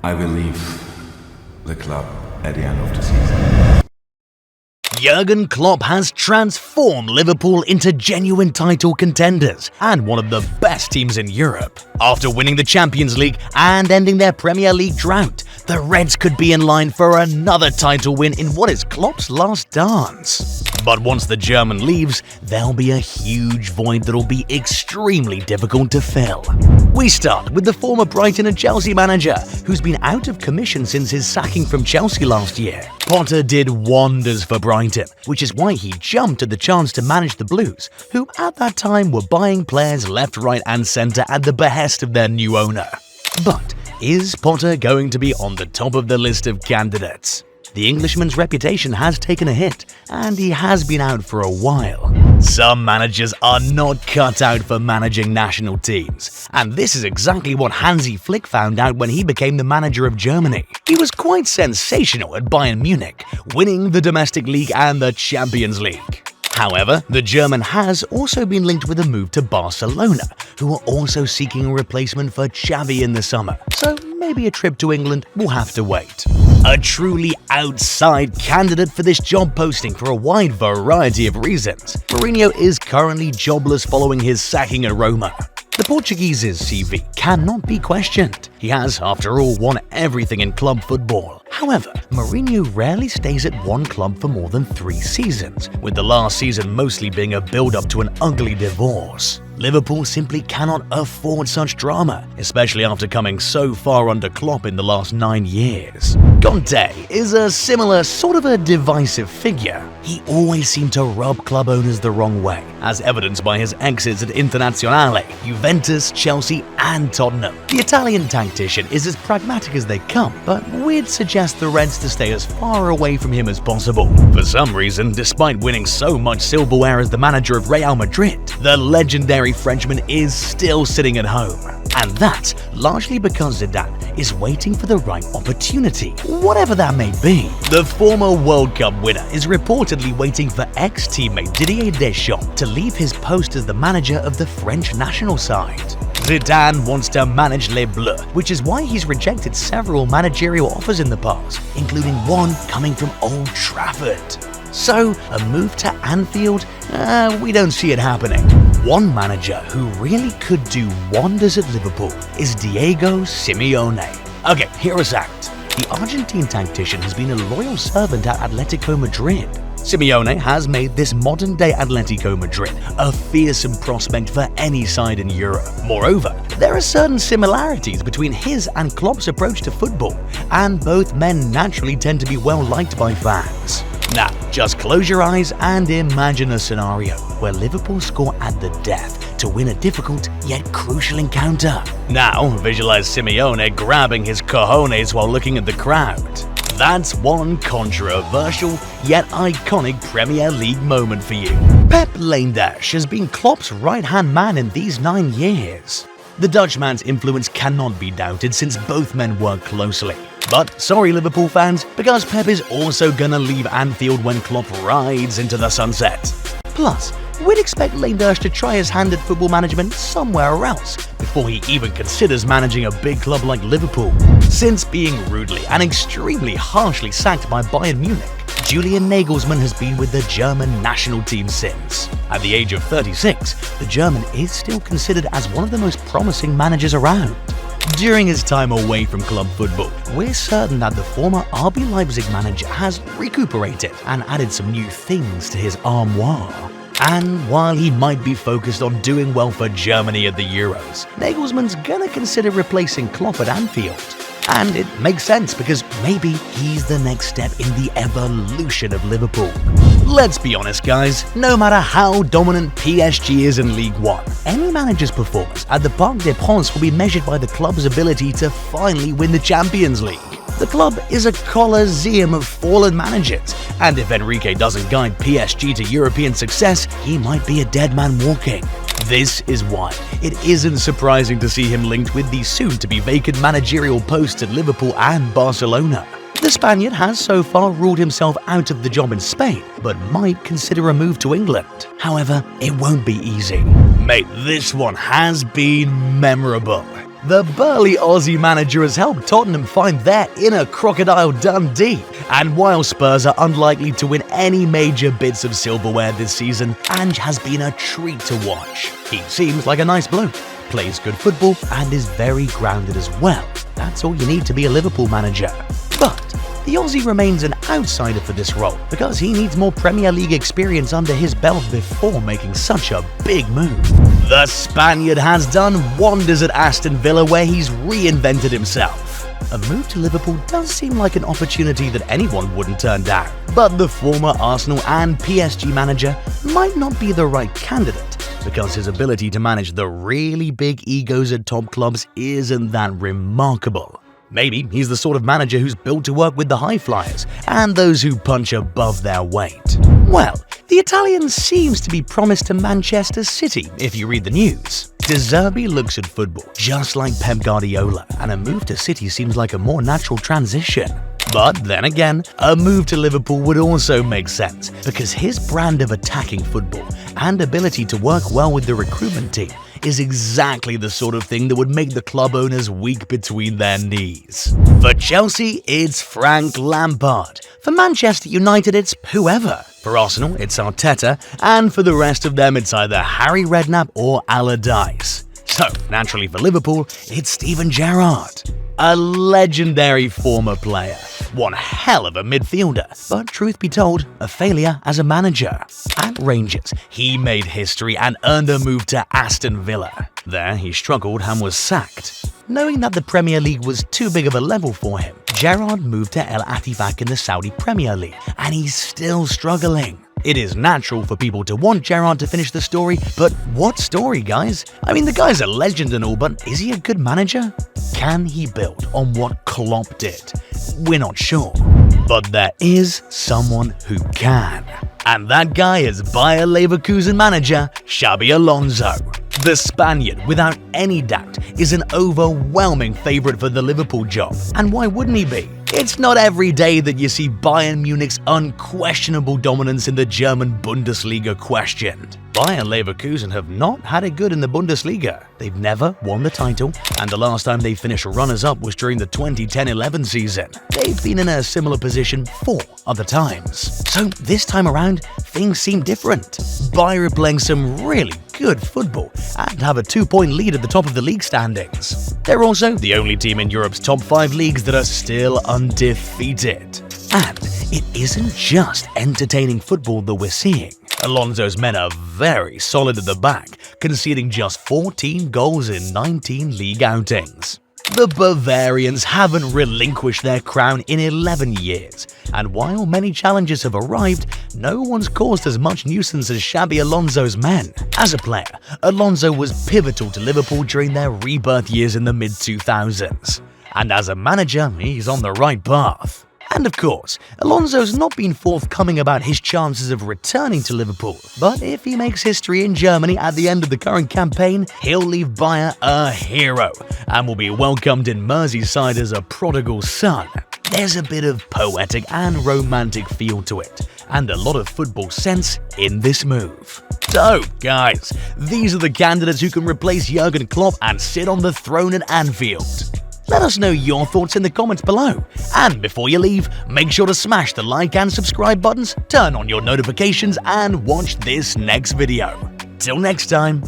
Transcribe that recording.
I will leave the club at the end of the season. Jürgen Klopp has transformed Liverpool into genuine title contenders and one of the best teams in Europe. After winning the Champions League and ending their Premier League drought, the Reds could be in line for another title win in what is Klopp's last dance. But once the German leaves, there'll be a huge void that'll be extremely difficult to fill. We start with the former Brighton and Chelsea manager, who's been out of commission since his sacking from Chelsea last year. Potter did wonders for Brighton, which is why he jumped at the chance to manage the Blues, who at that time were buying players left, right and centre at the behest of their new owner. But is Potter going to be on the top of the list of candidates? The Englishman's reputation has taken a hit, and he has been out for a while. Some managers are not cut out for managing national teams, and this is exactly what Hansi Flick found out when he became the manager of Germany. He was quite sensational at Bayern Munich, winning the domestic league and the Champions League. However, the German has also been linked with a move to Barcelona, who are also seeking a replacement for Xavi in the summer, so maybe a trip to England will have to wait. A truly outside candidate for this job posting for a wide variety of reasons, Mourinho is currently jobless following his sacking at Roma. The Portuguese's CV cannot be questioned. He has, after all, won everything in club football. However, Mourinho rarely stays at one club for more than 3 seasons, with the last season mostly being a build-up to an ugly divorce. Liverpool simply cannot afford such drama, especially after coming so far under Klopp in the last 9 years. Conte is a similar sort of a divisive figure. He always seemed to rub club owners the wrong way, as evidenced by his exits at Internazionale, Juventus, Chelsea and Tottenham. The Italian tactician is as pragmatic as they come, but we'd suggest the Reds to stay as far away from him as possible. For some reason, despite winning so much silverware as the manager of Real Madrid, the legendary Frenchman is still sitting at home. And that's largely because Zidane is waiting for the right opportunity, whatever that may be. The former World Cup winner is reportedly waiting for ex-teammate Didier Deschamps to leave his post as the manager of the French national side. Zidane wants to manage Les Bleus, which is why he's rejected several managerial offers in the past, including one coming from Old Trafford. So, a move to Anfield? We don't see it happening. One manager who really could do wonders at Liverpool is Diego Simeone. Okay, hear us out. The Argentine tactician has been a loyal servant at Atletico Madrid. Simeone has made this modern-day Atletico Madrid a fearsome prospect for any side in Europe. Moreover, there are certain similarities between his and Klopp's approach to football, and both men naturally tend to be well-liked by fans. Now, just close your eyes and imagine a scenario where Liverpool score at the death to win a difficult yet crucial encounter. Now, visualize Simeone grabbing his cojones while looking at the crowd. That's one controversial yet iconic Premier League moment for you. Pep Lijnders has been Klopp's right-hand man in these 9 years. The Dutchman's influence cannot be doubted since both men work closely. But sorry Liverpool fans, because Pep is also gonna leave Anfield when Klopp rides into the sunset. Plus, we'd expect Lijnders to try his hand at football management somewhere else before he even considers managing a big club like Liverpool. Since being rudely and extremely harshly sacked by Bayern Munich, Julian Nagelsmann has been with the German national team since. At the age of 36, the German is still considered as one of the most promising managers around. During his time away from club football, we're certain that the former RB Leipzig manager has recuperated and added some new things to his armoire. And while he might be focused on doing well for Germany at the Euros, Nagelsmann's gonna consider replacing Klopp at Anfield. And it makes sense because maybe he's the next step in the evolution of Liverpool. Let's be honest guys, no matter how dominant PSG is in League One, any manager's performance at the Parc des Princes will be measured by the club's ability to finally win the Champions League. The club is a coliseum of fallen managers, and if Enrique doesn't guide PSG to European success, he might be a dead man walking. This is why it isn't surprising to see him linked with the soon-to-be vacant managerial posts at Liverpool and Barcelona. The Spaniard has so far ruled himself out of the job in Spain, but might consider a move to England. However, it won't be easy. Mate, this one has been memorable. The burly Aussie manager has helped Tottenham find their inner crocodile Dundee, and while Spurs are unlikely to win any major bits of silverware this season, Ange has been a treat to watch. He seems like a nice bloke, plays good football, and is very grounded as well. That's all you need to be a Liverpool manager. But the Aussie remains an outsider for this role because he needs more Premier League experience under his belt before making such a big move. The Spaniard has done wonders at Aston Villa, where he's reinvented himself. A move to Liverpool does seem like an opportunity that anyone wouldn't turn down, but the former Arsenal and PSG manager might not be the right candidate because his ability to manage the really big egos at top clubs isn't that remarkable. Maybe he's the sort of manager who's built to work with the high flyers and those who punch above their weight. Well, the Italian seems to be promised to Manchester City if you read the news. De Zerbi looks at football just like Pep Guardiola, and a move to City seems like a more natural transition. But then again, a move to Liverpool would also make sense because his brand of attacking football and ability to work well with the recruitment team is exactly the sort of thing that would make the club owners weak between their knees. For Chelsea, it's Frank Lampard. For Manchester United, it's whoever. For Arsenal, it's Arteta. And for the rest of them, it's either Harry Redknapp or Allardyce. So, naturally for Liverpool, it's Steven Gerrard. A legendary former player. One hell of a midfielder, but truth be told, a failure as a manager. At Rangers, he made history and earned a move to Aston Villa. There, he struggled and was sacked. Knowing that the Premier League was too big of a level for him, Gerrard moved to El Attifaq in the Saudi Premier League, and he's still struggling. It is natural for people to want Gerrard to finish the story, but what story, guys? I mean, the guy's a legend and all, but is he a good manager? Can he build on what Klopp did? We're not sure. But there is someone who can. And that guy is Bayer Leverkusen manager Xabi Alonso. The Spaniard, without any doubt, is an overwhelming favourite for the Liverpool job. And why wouldn't he be? It's not every day that you see Bayern Munich's unquestionable dominance in the German Bundesliga questioned. Bayer Leverkusen have not had it good in the Bundesliga. They've never won the title, and the last time they finished runners-up was during the 2010-11 season. They've been in a similar position 4 other times. So this time around, things seem different. Bayer are playing some really good football and have a 2-point lead at the top of the league standings. They're also the only team in Europe's top 5 leagues that are still undefeated. And it isn't just entertaining football that we're seeing. Alonso's men are very solid at the back, conceding just 14 goals in 19 league outings. The Bavarians haven't relinquished their crown in 11 years, and while many challenges have arrived, no one's caused as much nuisance as Xabi Alonso's men. As a player, Alonso was pivotal to Liverpool during their rebirth years in the mid-2000s. And as a manager, he's on the right path. And of course, Alonso's not been forthcoming about his chances of returning to Liverpool, but if he makes history in Germany at the end of the current campaign, he'll leave Bayer a hero and will be welcomed in Merseyside as a prodigal son. There's a bit of poetic and romantic feel to it, and a lot of football sense in this move. So, guys, these are the candidates who can replace Jürgen Klopp and sit on the throne at Anfield. Let us know your thoughts in the comments below. And before you leave, make sure to smash the like and subscribe buttons, turn on your notifications, and watch this next video. Till next time.